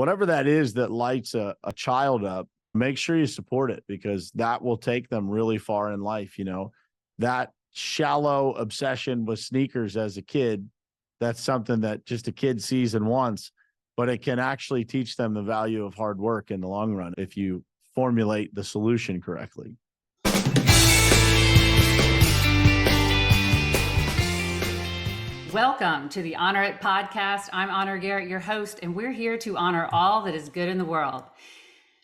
whatever that is that lights a child up, make sure you support it, because that will take them really far in life. That shallow obsession with sneakers as a kid, that's something that just a kid sees and wants, but it can actually teach them the value of hard work in the long run if you formulate the solution correctly. Welcome to the Honor It podcast. I'm Honor Garrett, your host, and we're here to honor all that is good in the world.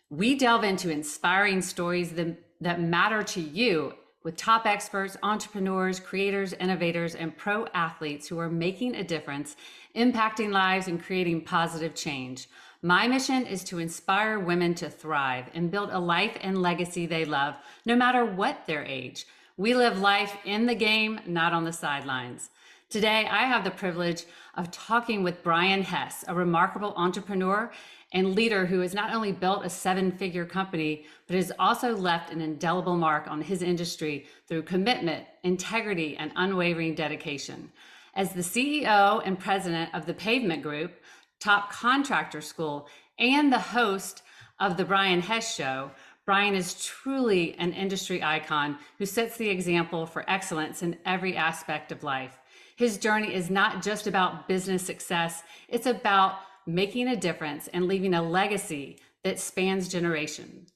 We delve into inspiring stories that matter to you with top experts, entrepreneurs, creators, innovators, and pro athletes who are making a difference, impacting lives, and creating positive change. My mission is to inspire women to thrive and build a life and legacy they love, no matter what their age. We live life in the game, not on the sidelines. Today, I have the privilege of talking with Brian Hess, a remarkable entrepreneur and leader who has not only built a seven-figure company, but has also left an indelible mark on his industry through commitment, integrity, and unwavering dedication. As the CEO and president of the Pavement Group, top contractor school, and the host of the Brian Hess Show, Brian is truly an industry icon who sets the example for excellence in every aspect of life. His journey is not just about business success, it's about making a difference and leaving a legacy that spans generations.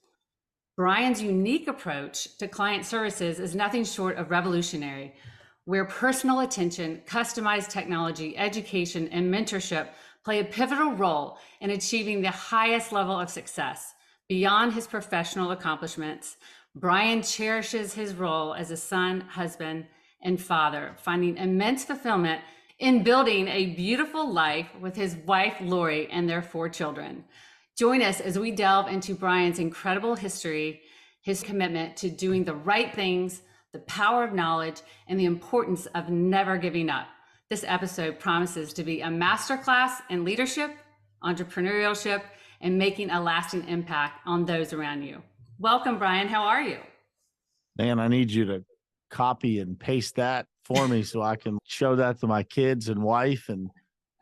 Brian's unique approach to client services is nothing short of revolutionary, where personal attention, customized technology, education, and mentorship play a pivotal role in achieving the highest level of success. Beyond his professional accomplishments, Brian cherishes his role as a son, husband, and father, finding immense fulfillment in building a beautiful life with his wife, Lori, and their 4 children. Join us as we delve into Brian's incredible history, his commitment to doing the right things, the power of knowledge, and the importance of never giving up. This episode promises to be a masterclass in leadership, entrepreneurship, and making a lasting impact on those around you. Welcome, Brian. How are you? Man, I need you to copy and paste that for me so I can show that to my kids and wife. And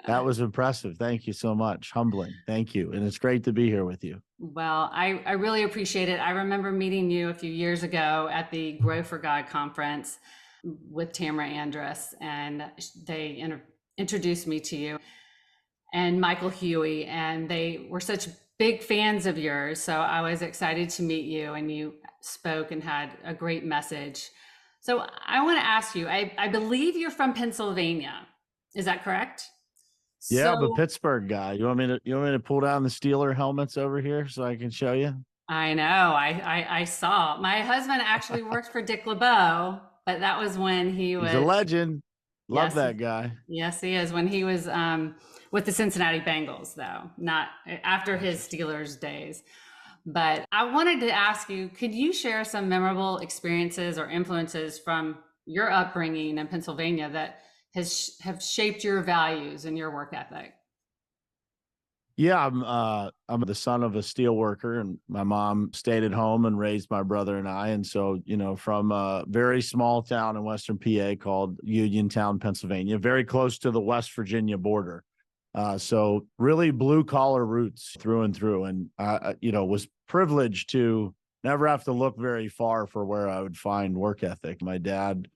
that was impressive. Thank you so much. Humbling. Thank you. And it's great to be here with you. Well, I really appreciate it. I remember meeting you a few years ago at the Grow for God conference with Tamara Andrus, and they introduced me to you and Michael Huey, and they were such big fans of yours. So I was excited to meet you, and you spoke and had a great message. So I want to ask you, I believe you're from Pennsylvania. Is that correct? Yeah, I'm a Pittsburgh guy. You want me to pull down the Steeler helmets over here so I can show you? I know. I saw. My husband actually worked for Dick LeBeau, but that was when he's a legend. Love that guy. Yes, he is. When he was with the Cincinnati Bengals, though, not after his Steelers days. But I wanted to ask you, could you share some memorable experiences or influences from your upbringing in Pennsylvania that have shaped your values and your work ethic? Yeah, I'm the son of a steel worker, and my mom stayed at home and raised my brother and I. And so, from a very small town in Western PA called Uniontown, Pennsylvania, very close to the West Virginia border. So really blue collar roots through and through. And I was privileged to never have to look very far for where I would find work ethic. My dad,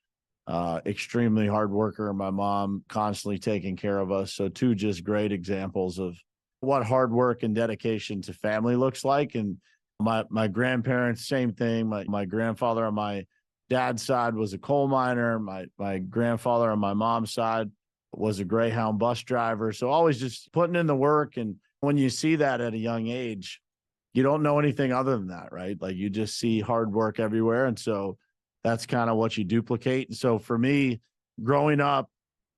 extremely hard worker, and my mom constantly taking care of us. So 2 just great examples of what hard work and dedication to family looks like. And my grandparents, same thing. My grandfather on my dad's side was a coal miner. My grandfather on my mom's side was a Greyhound bus driver. So always just putting in the work. And when you see that at a young age, you don't know anything other than that, right? Like you just see hard work everywhere. And so that's kind of what you duplicate. And so for me, growing up,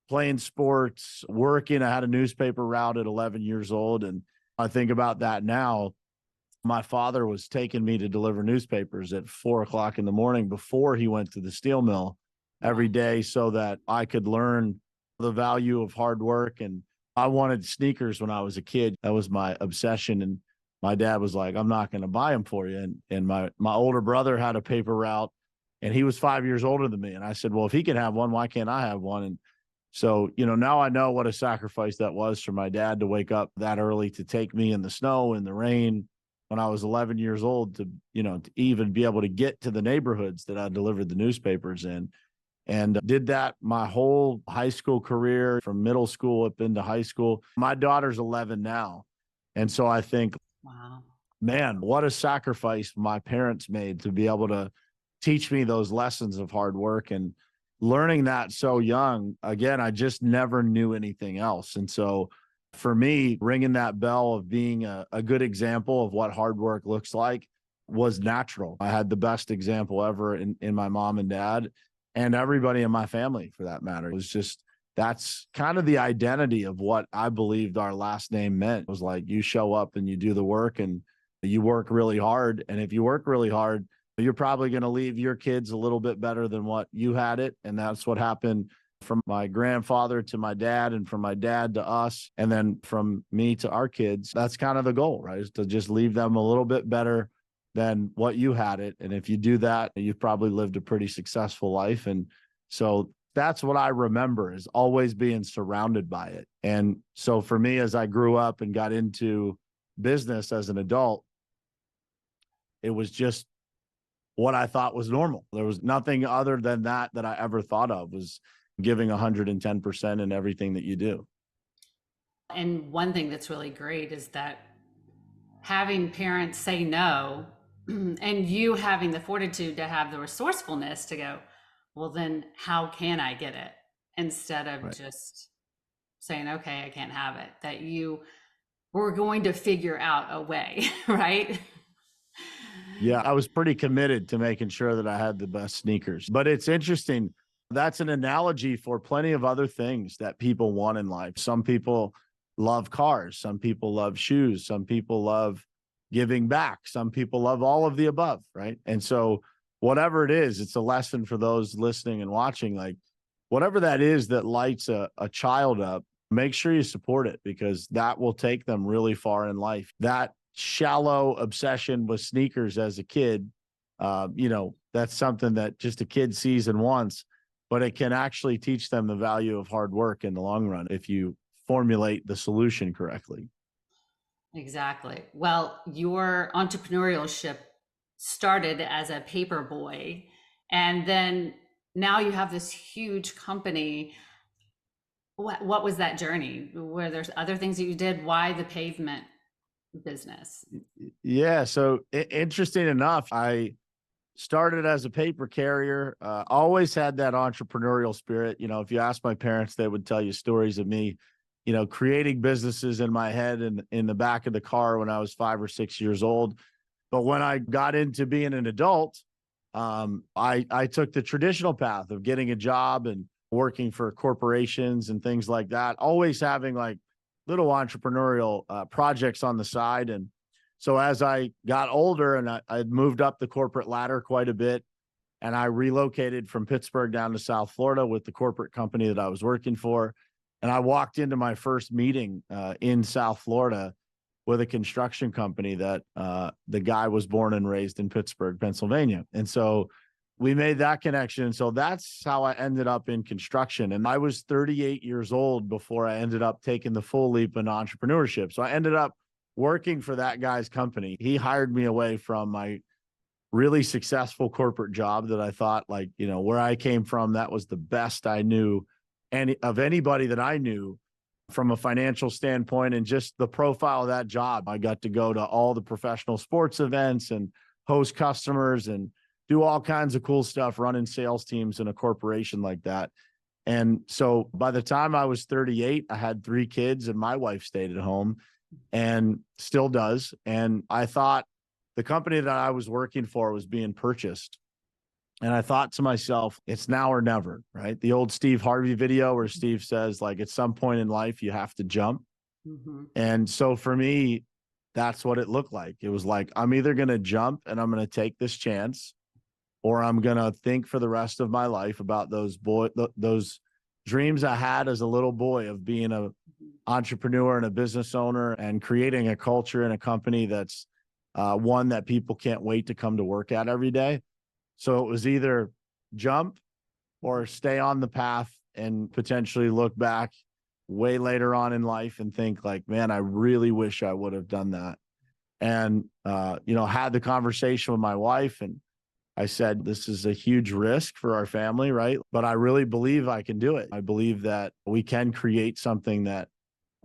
playing sports, working, I had a newspaper route at 11 years old. And I think about that now. My father was taking me to deliver newspapers at 4:00 in the morning before he went to the steel mill every day so that I could learn the value of hard work. And I wanted sneakers when I was a kid. That was my obsession. And my dad was like, I'm not going to buy them for you. And my older brother had a paper route, and he was 5 years older than me. And I said, well, if he can have one, why can't I have one? And So, now I know what a sacrifice that was for my dad to wake up that early to take me in the snow, in the rain, when I was 11 years old to, to even be able to get to the neighborhoods that I delivered the newspapers in. And did that my whole high school career, from middle school up into high school. My daughter's 11 now. And so I think, Wow. man, what a sacrifice my parents made to be able to teach me those lessons of hard work. And learning that so young, again, I just never knew anything else. And so for me, ringing that bell of being a good example of what hard work looks like was natural. I had the best example ever in my mom and dad, and everybody in my family for that matter. It was just, that's kind of the identity of what I believed our last name meant. It was like, you show up and you do the work and you work really hard. And if you work really hard, you're probably going to leave your kids a little bit better than what you had it. And that's what happened from my grandfather to my dad, and from my dad to us, and then from me to our kids. That's kind of the goal, right? Is to just leave them a little bit better than what you had it. And if you do that, you've probably lived a pretty successful life. And so that's what I remember, is always being surrounded by it. And so for me, as I grew up and got into business as an adult, it was just what I thought was normal. There was nothing other than that I ever thought of, was giving 110% in everything that you do. And one thing that's really great is that having parents say no, and you having the fortitude to have the resourcefulness to go, well, then how can I get it? Instead of just saying, okay, I can't have it, that you were going to figure out a way, right? Yeah, I was pretty committed to making sure that I had the best sneakers. But it's interesting. That's an analogy for plenty of other things that people want in life. Some people love cars. Some people love shoes. Some people love giving back. Some people love all of the above, right? And so whatever it is, it's a lesson for those listening and watching. Like, whatever that is that lights a child up, make sure you support it, because that will take them really far in life. That shallow obsession with sneakers as a kid, that's something that just a kid sees and wants, but it can actually teach them the value of hard work in the long run if you formulate the solution correctly. Exactly. Well, your entrepreneurship started as a paper boy, and then now you have this huge company. What was that journey? Were there other things that you did? Why the pavement business? Yeah. So interesting enough, I started as a paper carrier, always had that entrepreneurial spirit. If you ask my parents, they would tell you stories of me, creating businesses in my head and in the back of the car when I was 5 or 6 years old. But when I got into being an adult, I took the traditional path of getting a job and working for corporations and things like that, always having like little entrepreneurial projects on the side. And so as I got older and I'd moved up the corporate ladder quite a bit, and I relocated from Pittsburgh down to South Florida with the corporate company that I was working for. And I walked into my first meeting in South Florida with a construction company that the guy was born and raised in Pittsburgh, Pennsylvania. And so we made that connection. So that's how I ended up in construction. And I was 38 years old before I ended up taking the full leap in entrepreneurship. So I ended up working for that guy's company. He hired me away from my really successful corporate job that I thought, like, where I came from, that was the best I knew of anybody that I knew from a financial standpoint, and just the profile of that job. I got to go to all the professional sports events and host customers and do all kinds of cool stuff, running sales teams in a corporation like that. And so by the time I was 38, I had 3 kids and my wife stayed at home and still does. And I thought the company that I was working for was being purchased. And I thought to myself, it's now or never, right? The old Steve Harvey video where Steve says, like, at some point in life, you have to jump. Mm-hmm. And so for me, that's what it looked like. It was like, I'm either going to jump and I'm going to take this chance, or I'm going to think for the rest of my life about those dreams I had as a little boy of being an entrepreneur and a business owner and creating a culture and a company that's one that people can't wait to come to work at every day. So it was either jump or stay on the path and potentially look back way later on in life and think like, man, I really wish I would have done that. And, had the conversation with my wife, and I said, this is a huge risk for our family, right? But I really believe I can do it. I believe that we can create something that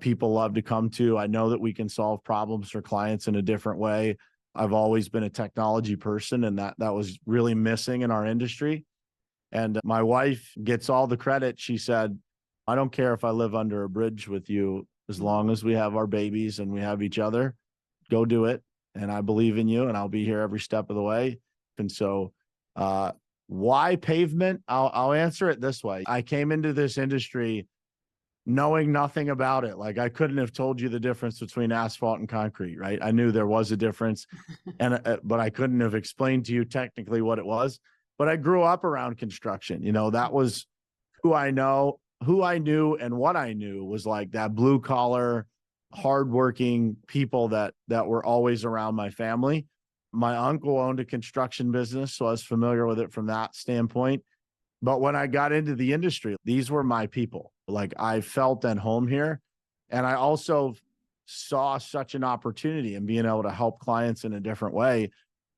people love to come to. I know that we can solve problems for clients in a different way. I've always been a technology person, and that was really missing in our industry. And my wife gets all the credit. She said, I don't care if I live under a bridge with you, as long as we have our babies and we have each other, go do it. And I believe in you, and I'll be here every step of the way. And so, why Pavement? I'll answer it this way. I came into this industry knowing nothing about it. Like, I couldn't have told you the difference between asphalt and concrete, right? I knew there was a difference, but I couldn't have explained to you technically what it was. But I grew up around construction. That was who I knew, and what I knew was like that blue collar, hardworking people that were always around my family. My uncle owned a construction business, so I was familiar with it from that standpoint. But when I got into the industry, these were my people. Like, I felt at home here. And I also saw such an opportunity in being able to help clients in a different way,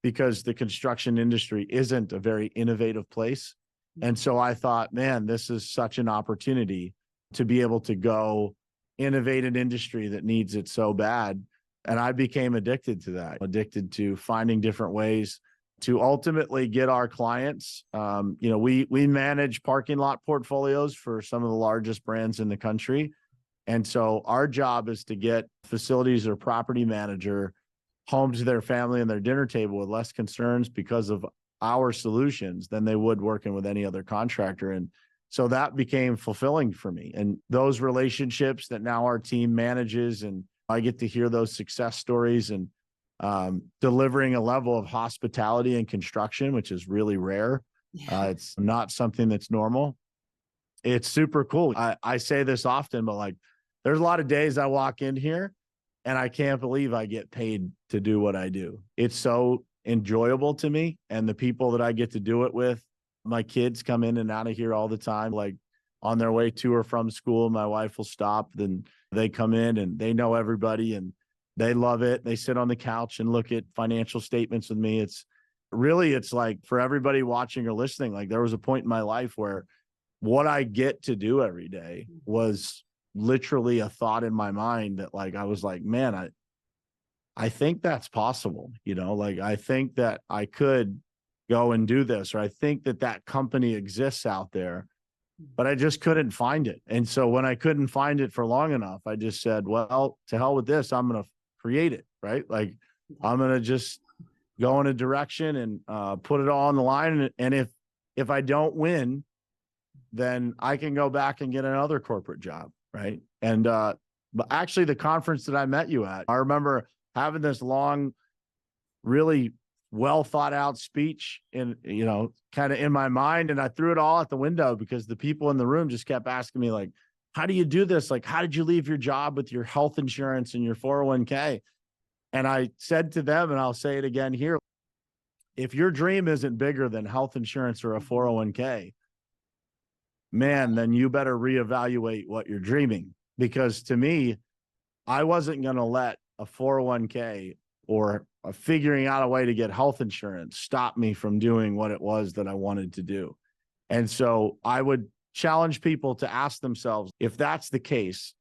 because the construction industry isn't a very innovative place. And so I thought, man, this is such an opportunity to be able to go innovate an industry that needs it so bad. And I became addicted to that, addicted to finding different ways to ultimately get our clients. We manage parking lot portfolios for some of the largest brands in the country. And so our job is to get facilities or property manager home to their family and their dinner table with less concerns because of our solutions than they would working with any other contractor. And so that became fulfilling for me. And those relationships that now our team manages, and I get to hear those success stories, and delivering a level of hospitality and construction, which is really rare. It's not something that's normal. It's super cool. I say this often, but like, there's a lot of days I walk in here and I can't believe I get paid to do what I do. It's so enjoyable to me, and the people that I get to do it with. My kids come in and out of here all the time, like on their way to or from school. My wife will stop, then they come in and they know everybody and they love it. They sit on the couch and look at financial statements with me. It's like, for everybody watching or listening, like, there was a point in my life where what I get to do every day was literally a thought in my mind that, like, I was like, man, I think that's possible. Like, I think that I could go and do this, or I think that company exists out there, but I just couldn't find it. And so when I couldn't find it for long enough, I just said, well, to hell with this. I'm going to create it, right? Like, I'm going to just go in a direction and put it all on the line. And if I don't win, then I can go back and get another corporate job, right? And but actually, the conference that I met you at, I remember having this long, really well thought out speech in, kind of in my mind. And I threw it all out the window because the people in the room just kept asking me, like, how do you do this? Like, how did you leave your job with your health insurance and your 401k? And I said to them, and I'll say it again here, if your dream isn't bigger than health insurance or a 401k, man, then you better reevaluate what you're dreaming. Because to me, I wasn't going to let a 401k or figuring out a way to get health insurance stop me from doing what it was that I wanted to do. And so I would challenge people to ask themselves, if that's the case,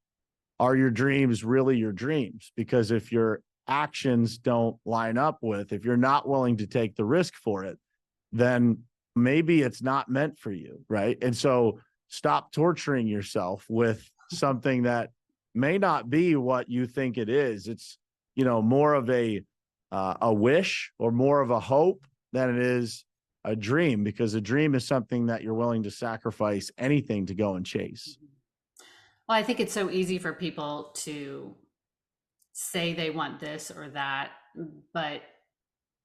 are your dreams really your dreams? Because if your actions don't line up with, if you're not willing to take the risk for it, then maybe it's not meant for you, right? And so stop torturing yourself with something that may not be what you think it is. It's, more of a wish or more of a hope than it is a dream, because a dream is something that you're willing to sacrifice anything to go and chase. Well, I think it's so easy for people to say they want this or that, but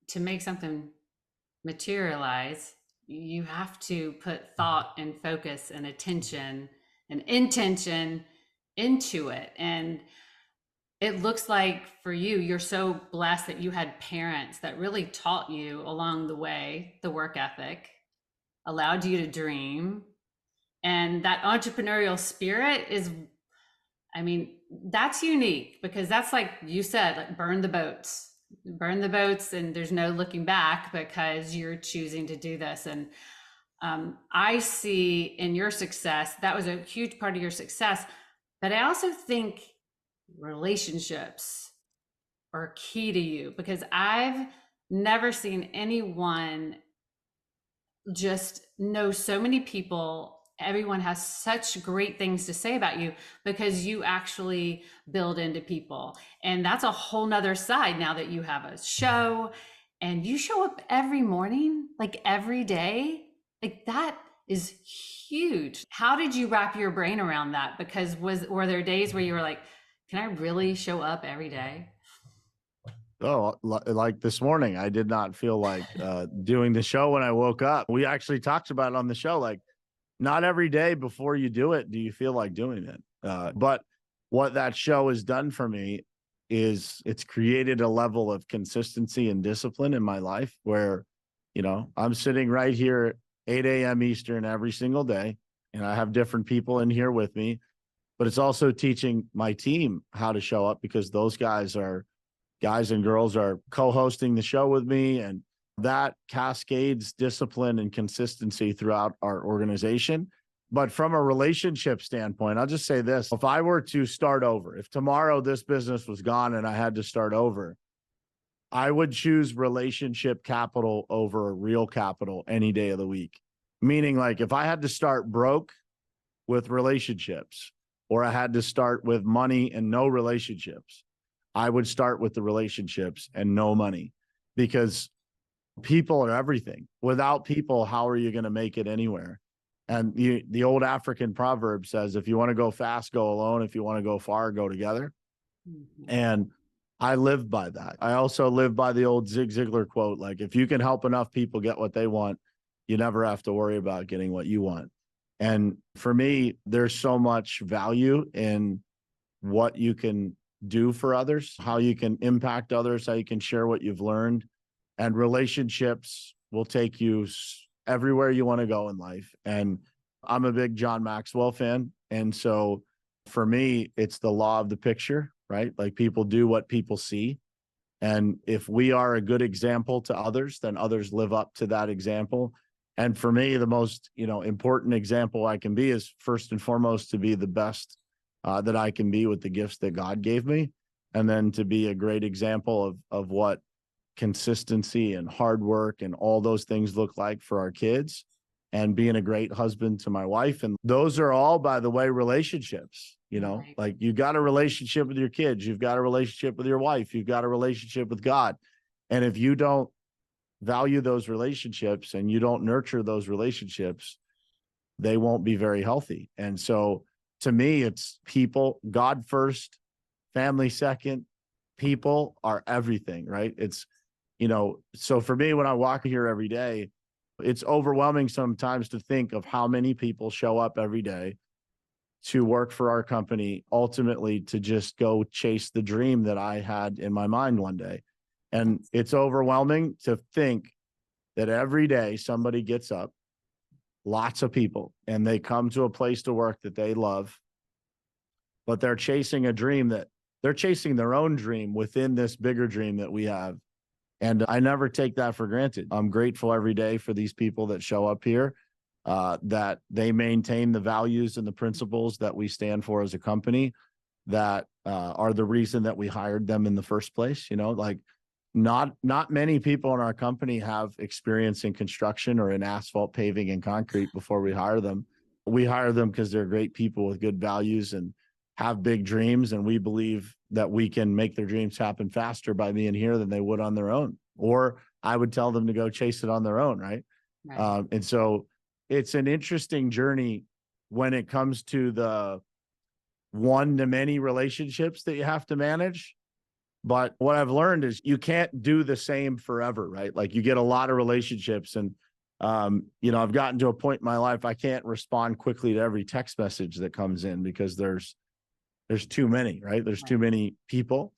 to make something materialize, you have to put thought and focus and attention and intention into it. And it looks like for you, you're so blessed that you had parents that really taught you along the way the work ethic, allowed you to dream, And that entrepreneurial spirit is, I mean, that's unique because that's like you said, like burn the boats, and there's no looking back because you're choosing to do this. And I see in your success, that was a huge part of your success. But I also think relationships are key to you because I've never seen anyone just know so many people. Everyone has such great things to say about you because you actually build into people. And that's a whole nother side now that you have a show and you show up every morning, like every day. Like that is huge. How did you wrap your brain around that? Because were there days where you were like, can I really show up every day? Oh, like this morning, I did not feel like doing the show when I woke up. We actually talked about it on the show. Like, not every day before you do it do you feel like doing it. But what that show has done for me is it's created a level of consistency and discipline in my life where, I'm sitting right here at 8 a.m. Eastern every single day, and I have different people in here with me. But it's also teaching my team how to show up because those guys and girls are co-hosting the show with me, and that cascades discipline and consistency throughout our organization. But from a relationship standpoint, I'll just say this. If I were to start over, if tomorrow this business was gone and I had to start over, I would choose relationship capital over real capital any day of the week. Meaning, like, if I had to start broke with relationships, or I had to start with money and no relationships, I would start with the relationships and no money, because people are everything. Without people, how are you going to make it anywhere? And the old African proverb says, if you want to go fast, go alone. If you want to go far, go together. Mm-hmm. And I live by that. I also live by the old Zig Ziglar quote, like, if you can help enough people get what they want, you never have to worry about getting what you want. And for me, there's so much value in what you can do for others, how you can impact others, how you can share what you've learned. And relationships will take you everywhere you want to go in life. And I'm a big John Maxwell fan. And so for me, it's the law of the picture, right? Like, people do what people see. And if we are a good example to others, then others live up to that example. And for me, the most, important example I can be is first and foremost to be the best that I can be with the gifts that God gave me. And then to be a great example of what consistency and hard work and all those things look like for our kids, and being a great husband to my wife. And those are all, by the way, relationships. Right. Like, you got a relationship with your kids, you've got a relationship with your wife, you've got a relationship with God. And if you don't value those relationships and you don't nurture those relationships, they won't be very healthy. And so to me, it's people, God first, family second. People are everything, right? It's, so for me, when I walk here every day, it's overwhelming sometimes to think of how many people show up every day to work for our company, ultimately to just go chase the dream that I had in my mind one day. And it's overwhelming to think that every day somebody gets up, lots of people, and they come to a place to work that they love, but they're chasing a dream that they're chasing their own dream within this bigger dream that we have. And I never take that for granted. I'm grateful every day for these people that show up here, that they maintain the values and the principles that we stand for as a company, that are the reason that we hired them in the first place. Like, not many people in our company have experience in construction or in asphalt, paving, and concrete before we hire them. We hire them because they're great people with good values and have big dreams. And we believe that we can make their dreams happen faster by being here than they would on their own. Or I would tell them to go chase it on their own. Right. And so it's an interesting journey when it comes to the one-to-many relationships that you have to manage. But what I've learned is you can't do the same forever, right? Like, you get a lot of relationships, and, I've gotten to a point in my life, I can't respond quickly to every text message that comes in because there's too many, right? There's too many people.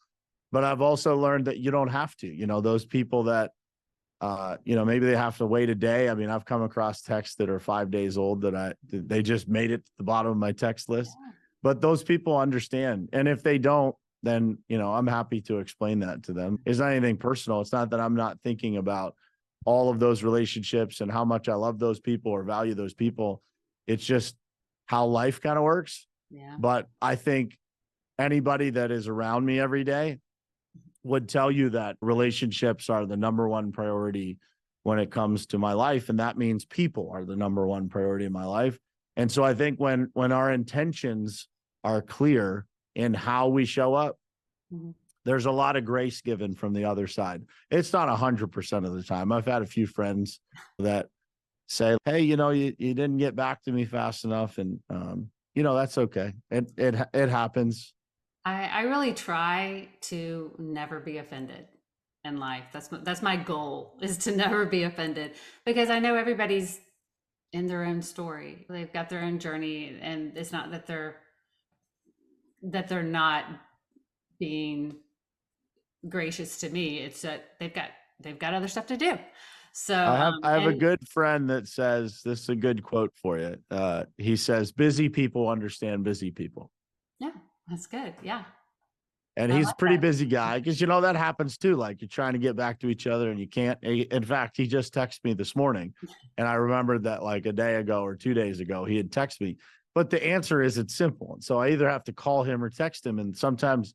But I've also learned that you don't have to, those people that Maybe they have to wait a day. I mean, I've come across texts that are 5 days old that they just made it to the bottom of my text list, but those people understand. And if they don't, then, I'm happy to explain that to them. It's not anything personal. It's not that I'm not thinking about all of those relationships and how much I love those people or value those people. It's just how life kind of works. Yeah. But I think anybody that is around me every day would tell you that relationships are the number one priority when it comes to my life. And that means people are the number one priority in my life. And so I think when our intentions are clear in how we show up, there's a lot of grace given from the other side. It's not 100% of the time. I've had a few friends that say, hey, you didn't get back to me fast enough. And, that's okay. It happens. I really try to never be offended in life. That's my goal, is to never be offended, because I know everybody's in their own story. They've got their own journey, and it's not that they're not being gracious to me. It's that they've got other stuff to do. So I have a good friend that says, this is a good quote for you. He says, busy people understand busy people. Yeah, that's good. Yeah. And he's a pretty busy guy, because, that happens too. Like, you're trying to get back to each other and you can't. In fact, he just texted me this morning, and I remembered that like a day ago or 2 days ago, he had texted me. But the answer is, it's simple. And so I either have to call him or text him. And sometimes,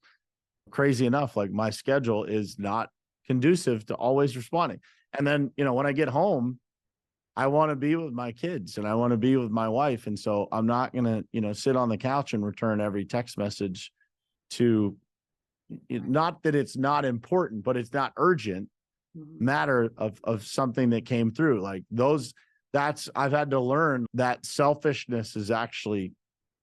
crazy enough, like, my schedule is not conducive to always responding. And then, when I get home, I want to be with my kids and I want to be with my wife. And so I'm not going to, sit on the couch and return every text message to, not that it's not important, but it's not urgent matter of something that came through. Like I've had to learn that selfishness is actually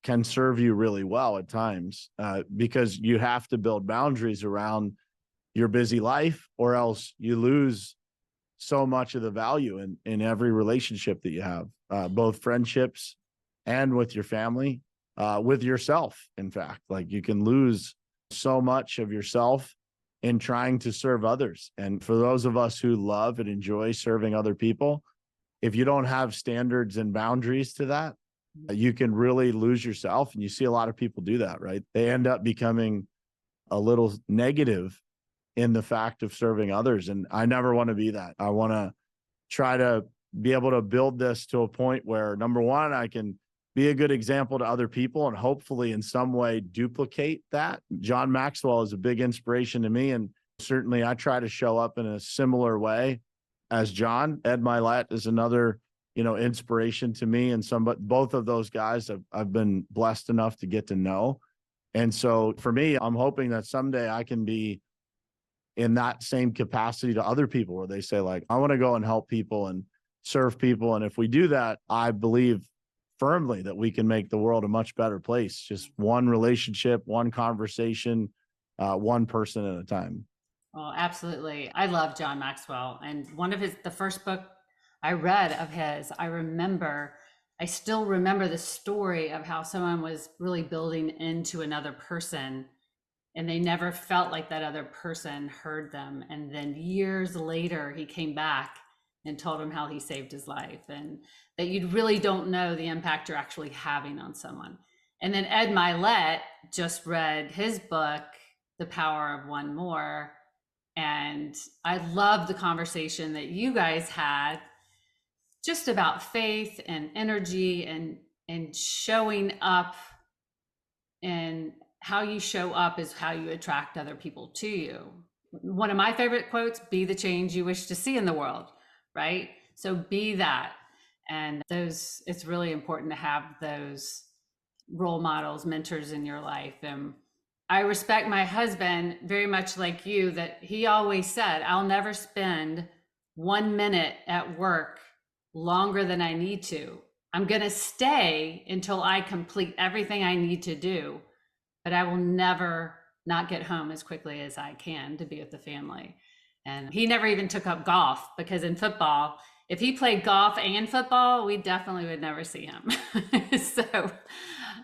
can serve you really well at times, because you have to build boundaries around your busy life, or else you lose so much of the value in every relationship that you have, both friendships and with your family, with yourself. In fact, like, you can lose so much of yourself in trying to serve others. And for those of us who love and enjoy serving other people, if you don't have standards and boundaries to that, you can really lose yourself. And you see a lot of people do that, right? They end up becoming a little negative in the fact of serving others. And I never want to be that. I want to try to be able to build this to a point where, number one, I can be a good example to other people and hopefully in some way duplicate that. John Maxwell is a big inspiration to me. And certainly I try to show up in a similar way as John. Ed Milet is another, inspiration to me. And both of those guys I've been blessed enough to get to know. And so for me, I'm hoping that someday I can be in that same capacity to other people, where they say, like, I want to go and help people and serve people. And if we do that, I believe firmly that we can make the world a much better place. Just one relationship, one conversation, one person at a time. Well, absolutely. I love John Maxwell. And the first book I read of his, I still remember the story of how someone was really building into another person, and they never felt like that other person heard them. And then years later, he came back and told him how he saved his life, and that you really don't know the impact you're actually having on someone. And then Ed Milet just read his book, The Power of One More. And I love the conversation that you guys had just about faith and energy and showing up, and how you show up is how you attract other people to you. One of my favorite quotes, be the change you wish to see in the world, right? So be that. And it's really important to have those role models, mentors in your life. And I respect my husband very much, like you, that he always said, I'll never spend 1 minute at work longer than I need to. I'm going to stay until I complete everything I need to do, but I will never not get home as quickly as I can to be with the family. And he never even took up golf, because in football, if he played golf and football, we definitely would never see him. So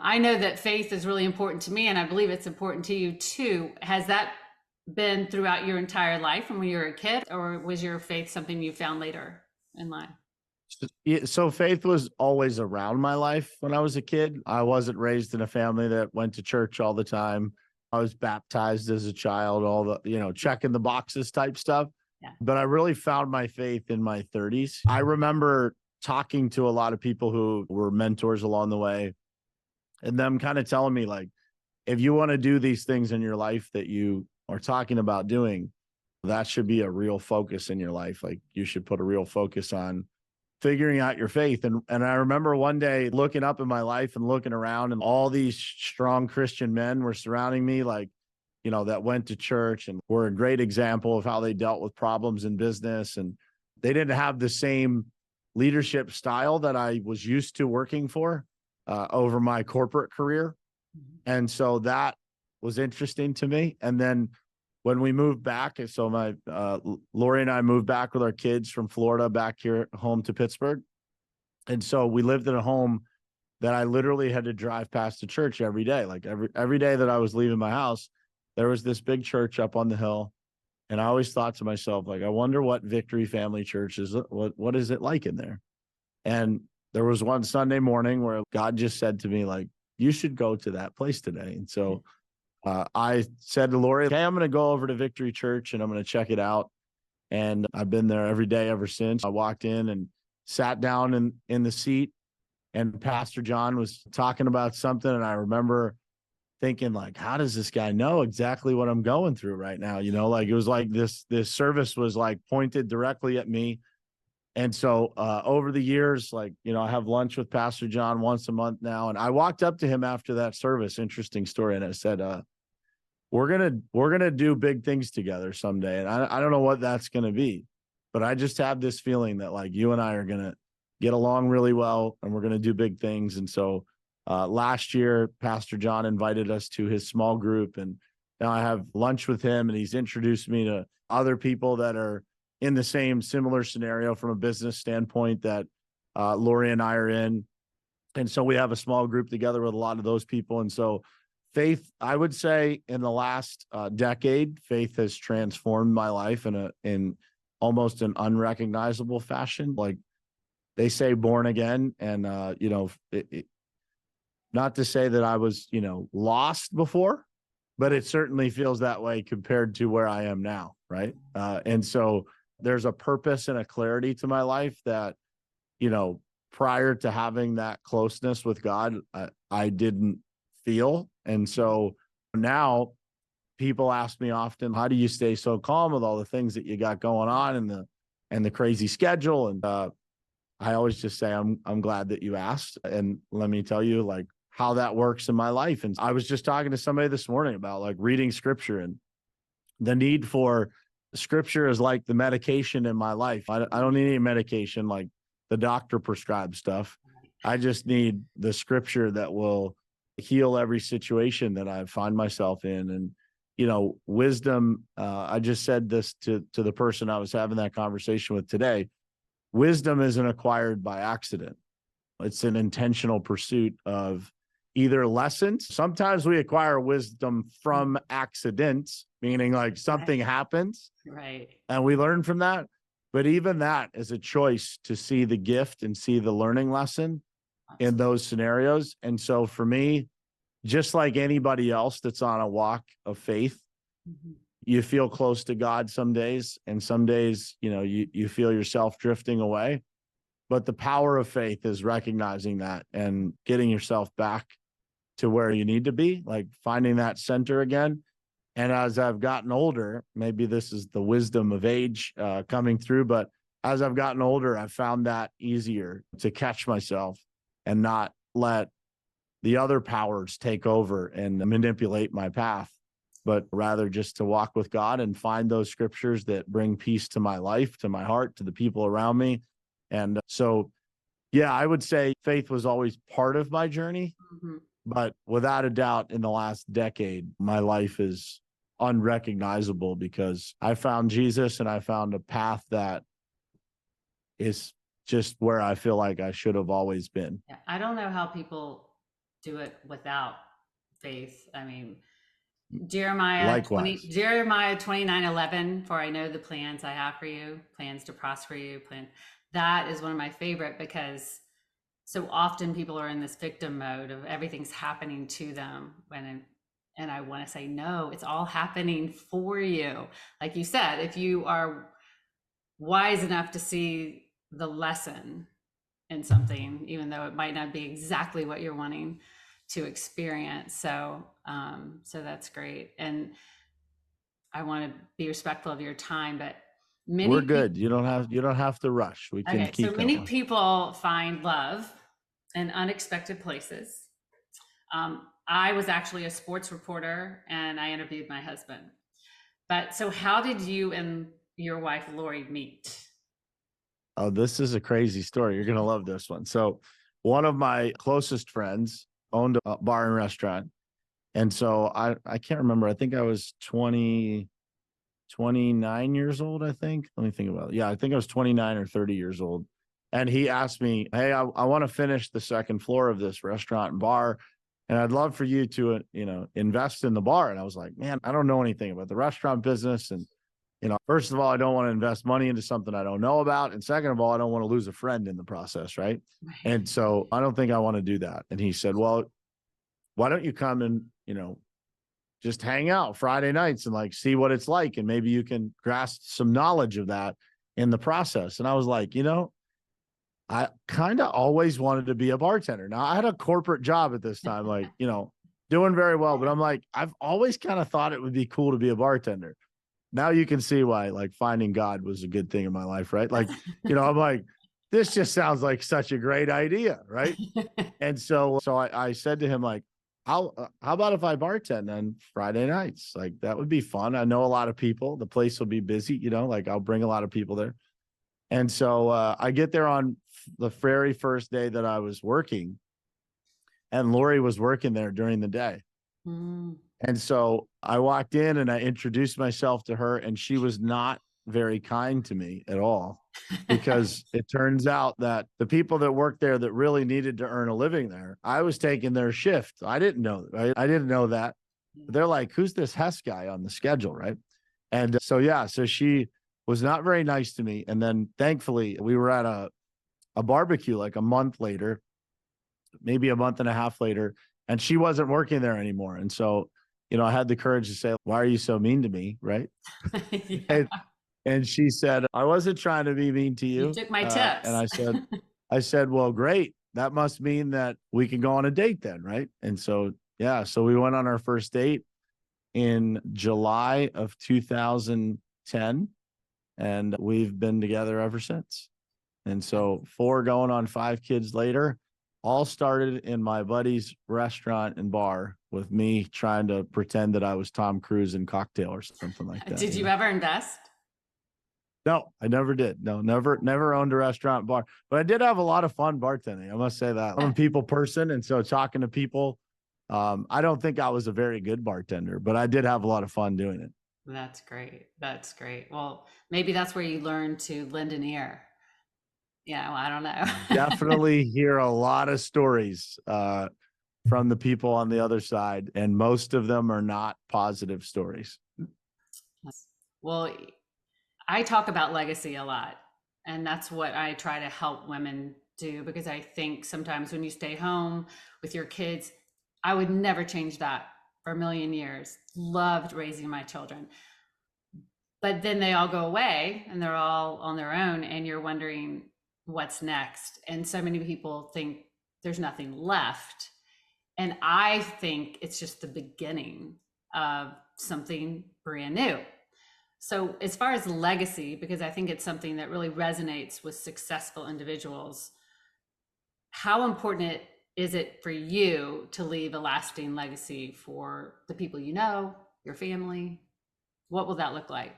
I know that faith is really important to me, and I believe it's important to you too. Has that been throughout your entire life from when you were a kid, or was your faith something you found later in life? So faith was always around my life when I was a kid. I wasn't raised in a family that went to church all the time. I was baptized as a child, all the, checking the boxes type stuff. Yeah. But I really found my faith in my 30s. I remember talking to a lot of people who were mentors along the way and them kind of telling me, like, if you want to do these things in your life that you are talking about doing, that should be a real focus in your life. Like, you should put a real focus on figuring out your faith. And I remember one day looking up in my life and looking around, and all these strong Christian men were surrounding me, like, that went to church and were a great example of how they dealt with problems in business. And they didn't have the same leadership style that I was used to working for over my corporate career. And so that was interesting to me. And then when we moved back, so my Lori and I moved back with our kids from Florida back here home to Pittsburgh. And so we lived in a home that I literally had to drive past the church every day. Like every day that I was leaving my house, there was this big church up on the hill. And I always thought to myself, like, I wonder what Victory Family Church is. What is it like in there? And there was one Sunday morning where God just said to me, like, you should go to that place today. And so I said to Lori, okay, I'm going to go over to Victory Church and I'm going to check it out. And I've been there every day ever since. I walked in and sat down in the seat, and Pastor John was talking about something. And I remember thinking, like, how does this guy know exactly what I'm going through right now? Like, it was like this service was like pointed directly at me. And so over the years, like, I have lunch with Pastor John once a month now. And I walked up to him after that service, interesting story. And I said, we're gonna do big things together someday. And I don't know what that's gonna be, but I just have this feeling that, like, you and I are gonna get along really well and we're gonna do big things. And so last year, Pastor John invited us to his small group, and now I have lunch with him, and he's introduced me to other people that are in the same similar scenario from a business standpoint that Lori and I are in. And so we have a small group together with a lot of those people. And so faith, I would say, in the last decade, faith has transformed my life in almost an unrecognizable fashion. Like, they say born again, and not to say that I was, lost before, but it certainly feels that way compared to where I am now. Right. And so there's a purpose and a clarity to my life that, prior to having that closeness with God, I didn't feel. And so now people ask me often, how do you stay so calm with all the things that you got going on and the crazy schedule? And I always just say, I'm glad that you asked. And let me tell you, like, how that works in my life. And I was just talking to somebody this morning about, like, reading scripture, and the need for scripture is like the medication in my life. I don't need any medication like the doctor prescribed stuff. I just need the scripture that will heal every situation that I find myself in. And, wisdom, I just said this to the person I was having that conversation with today. Wisdom isn't acquired by accident. It's an intentional pursuit of either lessons. Sometimes we acquire wisdom from accidents, meaning like something happens, Right. and we learn from that. But even that is a choice to see the gift and see the learning lesson in those scenarios. And so for me, just like anybody else that's on a walk of faith, you feel close to God some days, and some days, you feel yourself drifting away. But the power of faith is recognizing that and getting yourself back to where you need to be, like finding that center again. And as I've gotten older, maybe this is the wisdom of age coming through, but as I've gotten older, I've found that easier to catch myself and not let the other powers take over and manipulate my path, but rather just to walk with God and find those scriptures that bring peace to my life, to my heart, to the people around me. And so, yeah, I would say faith was always part of my journey, but without a doubt, in the last decade, my life is unrecognizable because I found Jesus and I found a path that is just where I feel like I should have always been. Yeah, I don't know how people do it without faith. I mean, Likewise. Jeremiah 29:11, for I know the plans I have for you, plans to prosper you, that is one of my favorite, because so often people are in this victim mode of everything's happening to them and I want to say, no, it's all happening for you. Like you said, if you are wise enough to see the lesson in something, even though it might not be exactly what you're wanting to experience. So that's great. And I want to be respectful of your time, but We're good. You don't have to rush. We can okay, so keep many going. people find love in unexpected places. I was actually a sports reporter and I interviewed my husband. But so how did you and your wife, Lori, meet? Oh, this is a crazy story. You're going to love this one. So one of my closest friends owned a bar and restaurant. And so I can't remember. I think I was 29 years old, I think. Let me think about it. Yeah, I think I was 29 or 30 years old. And he asked me, hey, I want to finish the second floor of this restaurant and bar. And I'd love for you to, invest in the bar. And I was like, man, I don't know anything about the restaurant business. And, first of all, I don't want to invest money into something I don't know about. And second of all, I don't want to lose a friend in the process. Right. And so I don't think I want to do that. And he said, well, why don't you come and, just hang out Friday nights and like see what it's like. And maybe you can grasp some knowledge of that in the process. And I was like, I kind of always wanted to be a bartender. Now I had a corporate job at this time, like, doing very well, but I'm like, I've always kind of thought it would be cool to be a bartender. Now you can see why like finding God was a good thing in my life, right? Like, I'm like, this just sounds like such a great idea. Right. And so I said to him, like, how about if I bartend on Friday nights? Like that would be fun. I know a lot of people. The place will be busy, like I'll bring a lot of people there. And so I get there on the very first day that I was working, and Lori was working there during the day. Mm. And so I walked in and I introduced myself to her, and she was not very kind to me at all, because it turns out that the people that worked there that really needed to earn a living there, I was taking their shift. I didn't know, right? I didn't know that. But they're like, who's this Hess guy on the schedule, right? And so she was not very nice to me. And then thankfully we were at a barbecue like a month later, maybe a month and a half later, and she wasn't working there anymore. And so, I had the courage to say, why are you so mean to me? Right. Yeah. And she said, I wasn't trying to be mean to you. You took my tips. And I said, well, great. That must mean that we can go on a date then. Right. And so, so we went on our first date in July of 2010, and we've been together ever since. And so 4 going on 5 kids later, all started in my buddy's restaurant and bar with me trying to pretend that I was Tom Cruise in Cocktail or something like that. Did you ever invest? No, I never did. No, never owned a restaurant bar, but I did have a lot of fun bartending. I must say that I'm a people person. And so talking to people, I don't think I was a very good bartender, but I did have a lot of fun doing it. That's great. That's great. Well, maybe that's where you learn to lend an ear. Yeah, well, I don't know. Definitely hear a lot of stories from the people on the other side, and most of them are not positive stories. Well, I talk about legacy a lot, and that's what I try to help women do, because I think sometimes when you stay home with your kids, I would never change that for a million years. Loved raising my children. But then they all go away and they're all on their own, and you're wondering what's next. And so many people think there's nothing left. And I think it's just the beginning of something brand new. So as far as legacy, because I think it's something that really resonates with successful individuals, how important is it for you to leave a lasting legacy for the people you know, your family? What will that look like?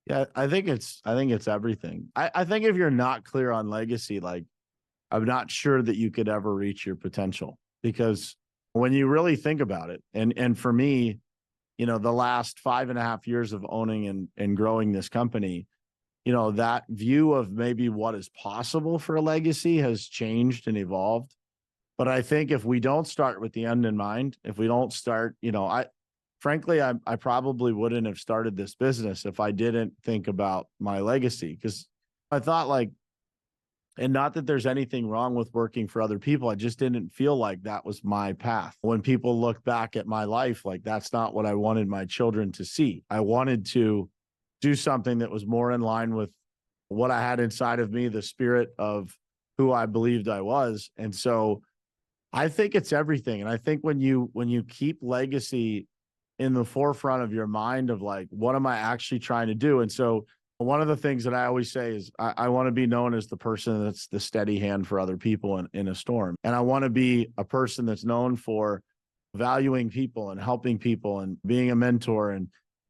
Yeah, I think it's everything. I think if you're not clear on legacy, like, I'm not sure that you could ever reach your potential, because when you really think about it, and for me, the last 5.5 years of owning and growing this company, that view of maybe what is possible for a legacy has changed and evolved. But I think if we don't start with the end in mind, if we don't start, frankly, I probably wouldn't have started this business if I didn't think about my legacy. Because I thought like, and not that there's anything wrong with working for other people. I just didn't feel like that was my path. When people look back at my life, like that's not what I wanted my children to see. I wanted to do something that was more in line with what I had inside of me, the spirit of who I believed I was. And so I think it's everything. And I think when you keep legacy in the forefront of your mind of like, what am I actually trying to do? And so one of the things that I always say is I want to be known as the person that's the steady hand for other people in a storm. And I want to be a person that's known for valuing people and helping people and being a mentor and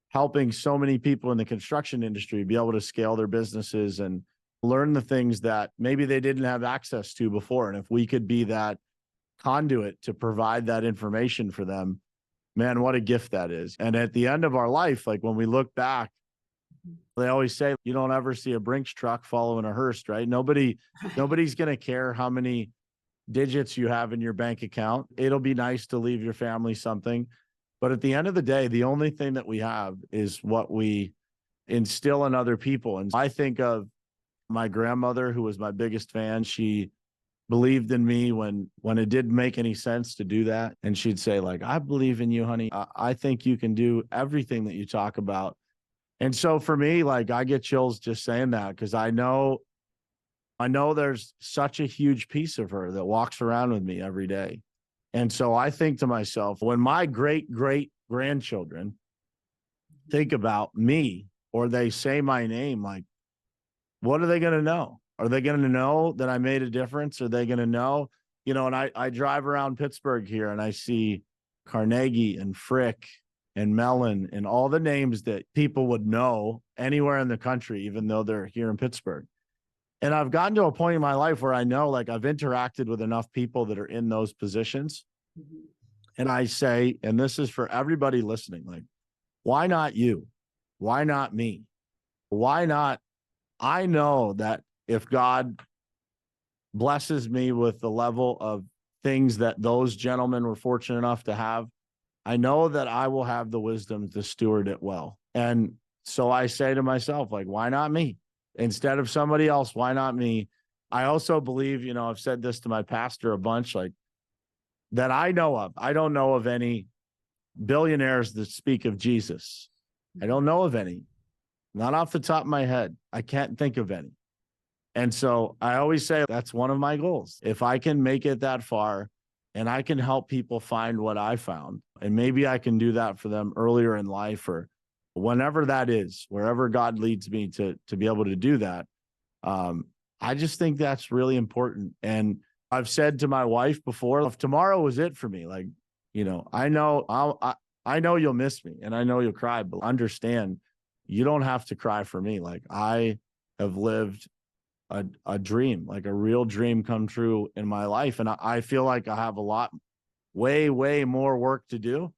helping so many people in the construction industry be able to scale their businesses and learn the things that maybe they didn't have access to before. And if we could be that conduit to provide that information for them, man, what a gift that is. And at the end of our life, like when we look back, they always say you don't ever see a Brinks truck following a hearse, right? Nobody's going to care how many digits you have in your bank account. It'll be nice to leave your family something. But at the end of the day, the only thing that we have is what we instill in other people. And I think of my grandmother, who was my biggest fan. She believed in me when it didn't make any sense to do that. And she'd say like, I believe in you, honey. I think you can do everything that you talk about. And so for me, like I get chills just saying that because I know there's such a huge piece of her that walks around with me every day. And so I think to myself, when my great grandchildren think about me or they say my name, like, what are they going to know? Are they going to know that I made a difference? Are they going to know, and I drive around Pittsburgh here and I see Carnegie and Frick and Mellon and all the names that people would know anywhere in the country, even though they're here in Pittsburgh. And I've gotten to a point in my life where I know, like I've interacted with enough people that are in those positions. Mm-hmm. And I say, and this is for everybody listening, like, why not you? Why not me? Why not? I know that if God blesses me with the level of things that those gentlemen were fortunate enough to have, I know that I will have the wisdom to steward it well. And so I say to myself, like, why not me? Instead of somebody else, why not me? I also believe, I've said this to my pastor a bunch, like that I know of. I don't know of any billionaires that speak of Jesus. I don't know of any, not off the top of my head. I can't think of any. And so I always say that's one of my goals. If I can make it that far and I can help people find what I found, and maybe I can do that for them earlier in life or whenever that is, wherever God leads me to be able to do that. I just think that's really important. And I've said to my wife before, if tomorrow was it for me, like, I know I know you'll miss me and I know you'll cry, but understand you don't have to cry for me. Like I have lived a dream, like a real dream come true in my life. And I feel like I have a lot, way more work to do,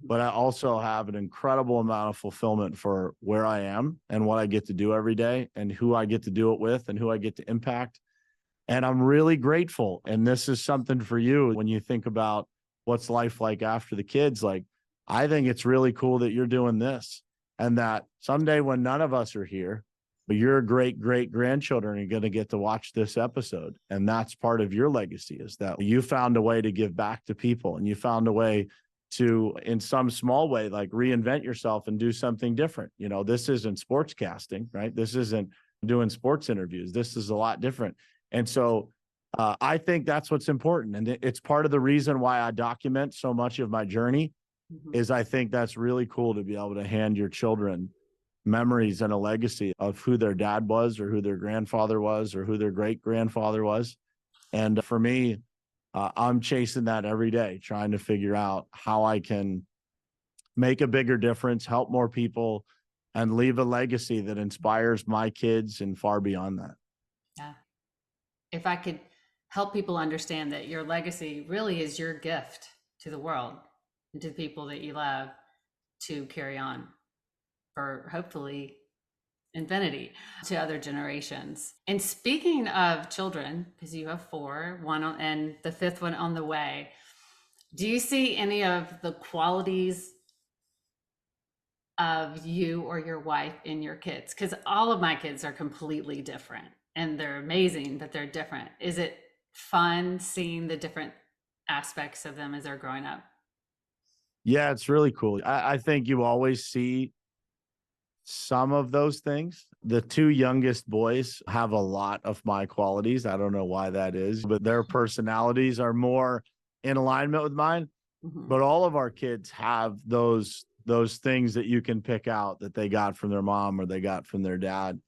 but I also have an incredible amount of fulfillment for where I am and what I get to do every day and who I get to do it with and who I get to impact. And I'm really grateful. And this is something for you when you think about what's life like after the kids. Like, I think it's really cool that you're doing this and that someday when none of us are here, but your great grandchildren are going to get to watch this episode. And that's part of your legacy, is that you found a way to give back to people and you found a way to, in some small way, like reinvent yourself and do something different. This isn't sportscasting, right? This isn't doing sports interviews. This is a lot different. And so I think that's what's important. And it's part of the reason why I document so much of my journey is I think that's really cool to be able to hand your children memories and a legacy of who their dad was or who their grandfather was or who their great grandfather was. And for me, I'm chasing that every day, trying to figure out how I can make a bigger difference, help more people, and leave a legacy that inspires my kids and far beyond that. Yeah. If I could help people understand that your legacy really is your gift to the world and to the people that you love to carry on for hopefully infinity to other generations. And speaking of children, because you have 4, and the 5th one on the way, do you see any of the qualities of you or your wife and your kids? Because all of my kids are completely different and they're amazing, but they're different. Is it fun seeing the different aspects of them as they're growing up? Yeah, it's really cool. I think you always see some of those things. The two youngest boys have a lot of my qualities. I don't know why that is, but their personalities are more in alignment with mine. Mhm. But all of our kids have those things that you can pick out that they got from their mom or they got from their dad.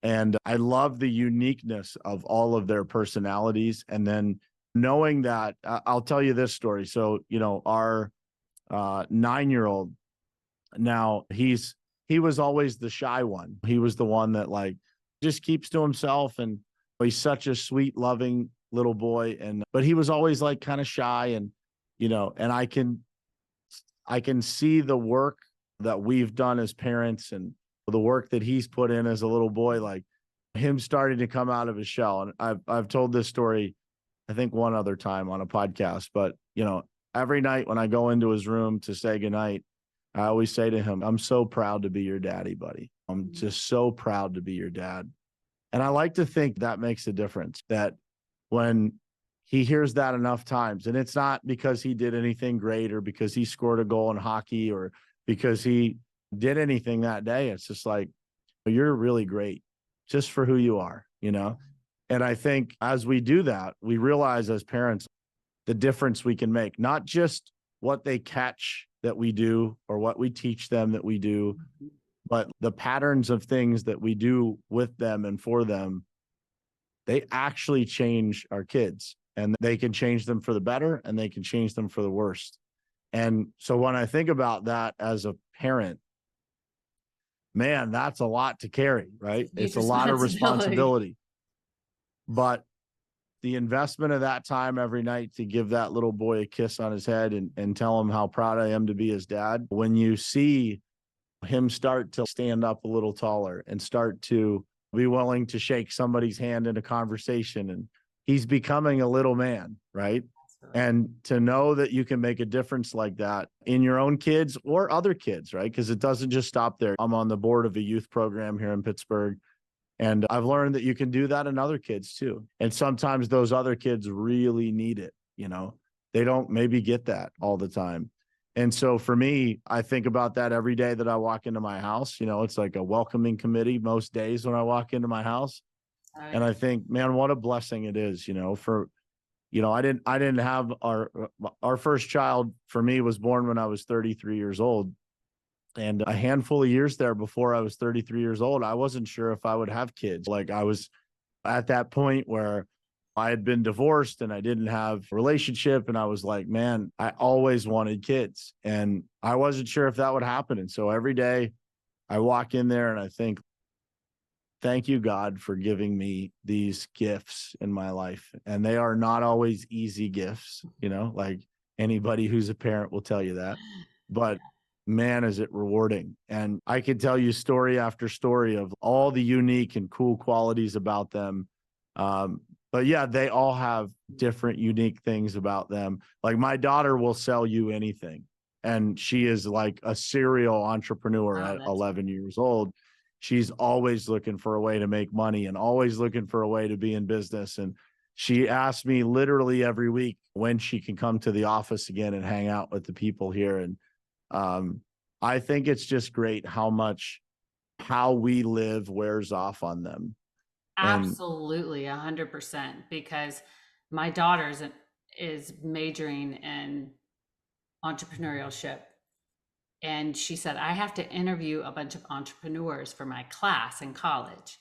And I love the uniqueness of all of their personalities. And then knowing that, I'll tell you this story. So, our 9-year-old now, he was always the shy one. He was the one that like just keeps to himself, and he's such a sweet, loving little boy. And but he was always like kind of shy, and and I can see the work that we've done as parents and the work that he's put in as a little boy, like him starting to come out of his shell. And I've told this story, I think one other time on a podcast, but every night when I go into his room to say goodnight, I always say to him, I'm so proud to be your daddy, buddy. I'm just so proud to be your dad. And I like to think that makes a difference, that when he hears that enough times, and it's not because he did anything great or because he scored a goal in hockey or because he did anything that day. It's just like, you're really great just for who you are. And I think as we do that, we realize as parents the difference we can make, not just what they catch that we do or what we teach them that we do, but the patterns of things that we do with them and for them. They actually change our kids, and they can change them for the better and they can change them for the worst. And so when I think about that as a parent, man, that's a lot to carry, right? Huge It's a lot of responsibility. responsibility. But the investment of that time every night to give that little boy a kiss on his head and tell him how proud I am to be his dad, when you see him start to stand up a little taller and start to be willing to shake somebody's hand in a conversation, and he's becoming a little man, right? And to know that you can make a difference like that in your own kids or other kids, right? Because it doesn't just stop there. I'm on the board of a youth program here in Pittsburgh, and I've learned that you can do that in other kids too. And sometimes those other kids really need it. They don't maybe get that all the time. And so for me, I think about that every day that I walk into my house. It's like a welcoming committee most days when I walk into my house. Oh, And yeah. I think, man, what a blessing it is, for I didn't have our first child for me was born when I was 33 years old. And a handful of years there before I was 33 years old, I wasn't sure if I would have kids. Like I was at that point where I had been divorced and I didn't have a relationship. And I was like, man, I always wanted kids and I wasn't sure if that would happen. And so every day I walk in there and I think, thank you, God, for giving me these gifts in my life. And they are not always easy gifts, like anybody who's a parent will tell you that. But man, is it rewarding. And I could tell you story after story of all the unique and cool qualities about them. But yeah, they all have different unique things about them. Like my daughter will sell you anything. And she is like a serial entrepreneur Oh, at that's 11 years old. She's always looking for a way to make money and always looking for a way to be in business. And she asks me literally every week when she can come to the office again and hang out with the people here. And I think it's just great how we live wears off on them. And absolutely 100%, because my daughter is majoring in entrepreneurship. And she said, I have to interview a bunch of entrepreneurs for my class in college.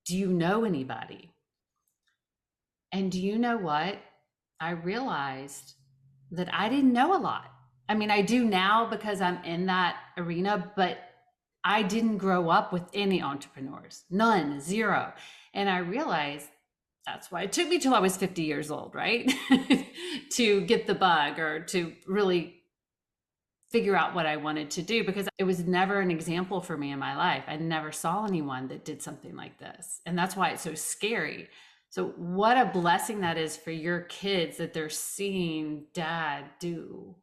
Do you know anybody? And do you know what? I realized that I didn't know a lot. I mean, I do now because I'm in that arena, but I didn't grow up with any entrepreneurs, none, zero. And I realized that's why it took me till I was 50 years old, right? To get the bug or to really figure out what I wanted to do, because it was never an example for me in my life. I never saw anyone that did something like this. And that's why it's so scary. So what a blessing that is for your kids, that they're seeing dad do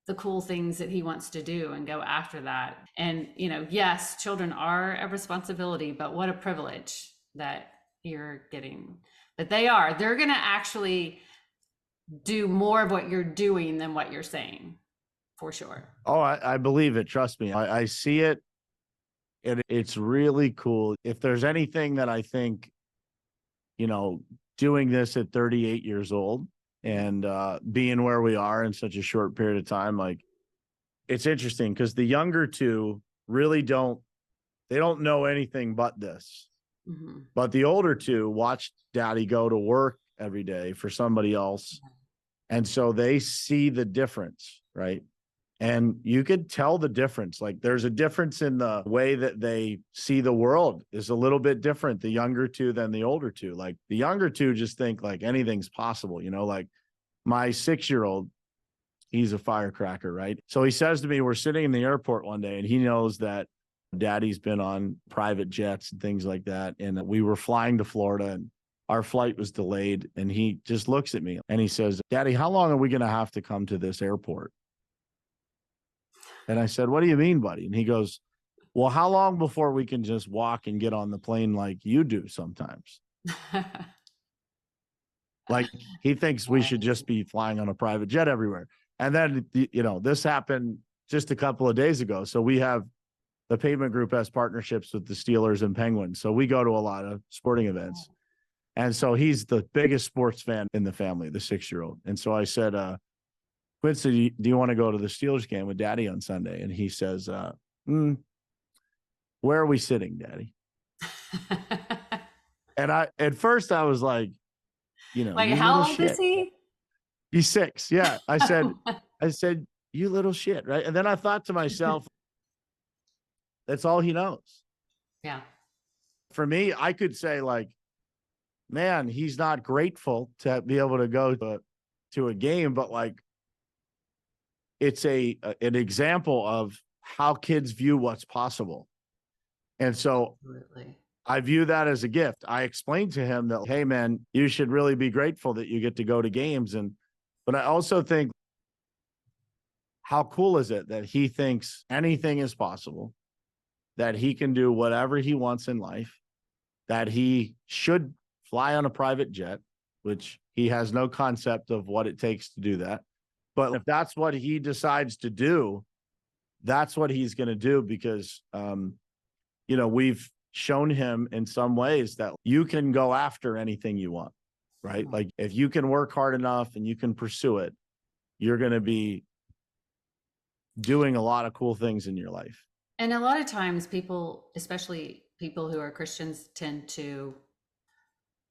the cool things that he wants to do and go after that. And, yes, children are a responsibility, but what a privilege that you're getting. But they're going to actually do more of what you're doing than what you're saying, for sure. Oh, I believe it. Trust me. I see it. And it's really cool. If there's anything that I think, doing this at 38 years old and being where we are in such a short period of time, like, it's interesting because the younger two really don't know anything but this. Mm-hmm. But the older two watch daddy go to work every day for somebody else. And so they see the difference, right? And you could tell the difference. Like, there's a difference in the way that they see the world is a little bit different, the younger two than the older two. Like, the younger two just think like anything's possible, like my 6-year-old, he's a firecracker, right? So he says to me, we're sitting in the airport one day and he knows that daddy's been on private jets and things like that. And we were flying to Florida and our flight was delayed. And he just looks at me and he says, Daddy, how long are we going to have to come to this airport? And I said, what do you mean, buddy? And he goes, well, how long before we can just walk and get on the plane like you do sometimes? Like, he thinks we should just be flying on a private jet everywhere. And then, this happened just a couple of days ago. So we have the Pavement group has partnerships with the Steelers and Penguins. So we go to a lot of sporting events. And so he's the biggest sports fan in the family, the 6-year-old. And so I said, Quincy, do you want to go to the Steelers game with Daddy on Sunday? And he says, where are we sitting, Daddy? And at first I was like, like, how old is he? He's 6. Yeah. I said, you little shit. Right. And then I thought to myself, that's all he knows. Yeah. For me, I could say like, man, he's not grateful to be able to go to a game, but like, it's an example of how kids view what's possible. And so absolutely. I view that as a gift. I explained to him that, hey man, you should really be grateful that you get to go to games. But I also think, how cool is it that he thinks anything is possible, that he can do whatever he wants in life, that he should fly on a private jet, which he has no concept of what it takes to do that. But if that's what he decides to do, that's what he's going to do because, we've shown him in some ways that you can go after anything you want, right? Like, if you can work hard enough and you can pursue it, you're going to be doing a lot of cool things in your life. And a lot of times people, especially people who are Christians, tend to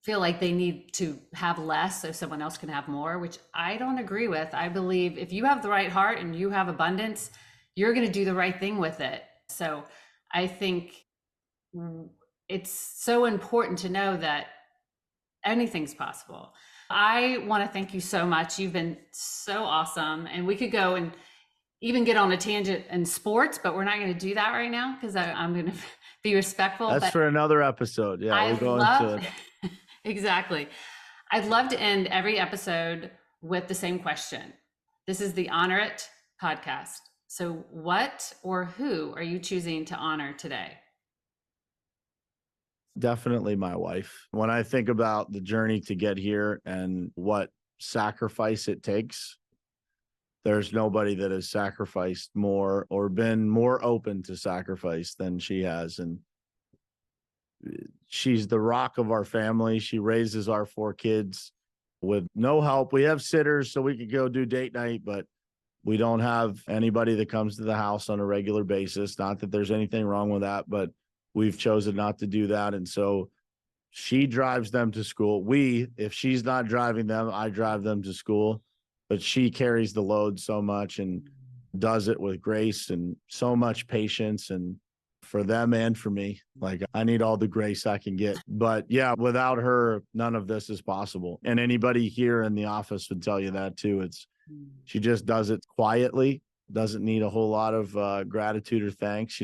feel like they need to have less so someone else can have more, which I don't agree with. I believe if you have the right heart and you have abundance, you're going to do the right thing with it. So I think it's so important to know that anything's possible. I want to thank you so much. You've been so awesome. And we could go and even get on a tangent in sports, but we're not going to do that right now because I'm going to be respectful. That's for another episode. Yeah, we'll go into it. Exactly. I'd love to end every episode with the same question. This is the Honor It podcast. So what or who are you choosing to honor today? Definitely my wife. When I think about the journey to get here and what sacrifice it takes, there's nobody that has sacrificed more or been more open to sacrifice than she has. And she's the rock of our family. She raises our 4 kids with no help. We have sitters so we could go do date night, but we don't have anybody that comes to the house on a regular basis. Not that there's anything wrong with that, but we've chosen not to do that. And so she drives them to school. If she's not driving them, I drive them to school, but she carries the load so much and does it with grace and so much patience, and for them and for me. Like, I need all the grace I can get. But yeah, without her, none of this is possible. And anybody here in the office would tell you that too. She just does it quietly, doesn't need a whole lot of gratitude or thanks.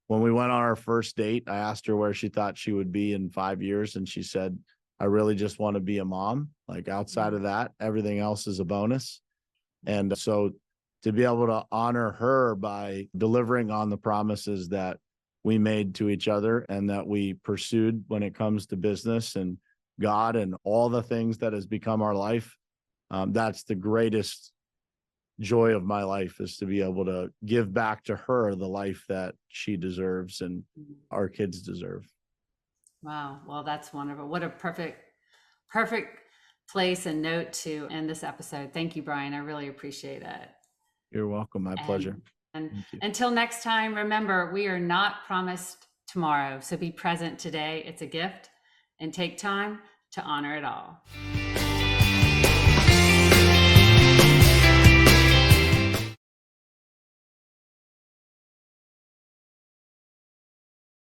When we went on our first date, I asked her where she thought she would be in 5 years. And she said, I really just want to be a mom. Like, outside of that, everything else is a bonus. And so to be able to honor her by delivering on the promises that we made to each other and that we pursued when it comes to business and God and all the things that has become our life. That's the greatest joy of my life, is to be able to give back to her the life that she deserves and our kids deserve. Wow. Well, that's wonderful. What a perfect place and note to end this episode. Thank you, Brian. I really appreciate it. You're welcome. My pleasure. And until next time, remember, we are not promised tomorrow. So be present today. It's a gift, and take time to honor it all.